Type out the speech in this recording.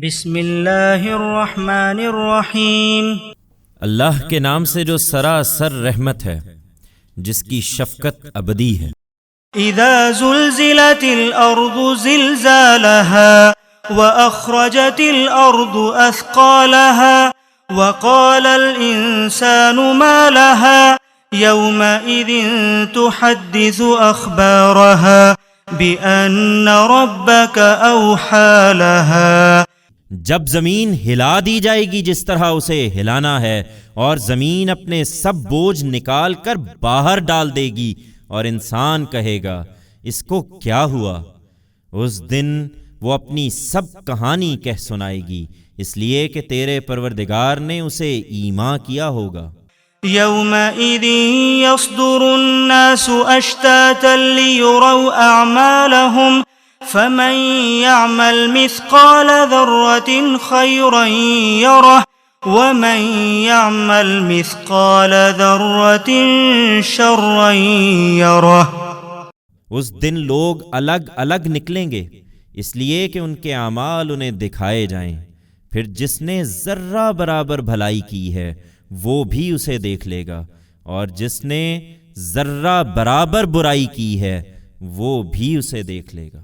بسم اللہ الرحمن الرحیم۔ اللہ کے نام سے جو سراسر رحمت ہے، جس کی شفقت ابدی ہے۔ اذا زلزلت الارض زلزالها واخرجت الارض اثقالها وقال الانسان ما لها يومئذ تحدث اخبارها بان ربك اوحى لها۔ جب زمین ہلا دی جائے گی جس طرح اسے ہلانا ہے، اور زمین اپنے سب بوجھ نکال کر باہر ڈال دے گی، اور انسان کہے گا اس کو کیا ہوا؟ اس دن وہ اپنی سب کہانی کہہ سنائے گی، اس لیے کہ تیرے پروردگار نے اسے ایما کیا ہوگا۔ يومئذ يصدر الناس أشتاتا ليروا أعمالهم فمن يعمل مثقال ذرة خيرا يره ومن يعمل مثقال ذرة شرا يره۔ اس دن لوگ الگ الگ نکلیں گے، اس لیے کہ ان کے اعمال انہیں دکھائے جائیں، پھر جس نے ذرہ برابر بھلائی کی ہے وہ بھی اسے دیکھ لے گا، اور جس نے ذرہ برابر برائی کی ہے وہ بھی اسے دیکھ لے گا۔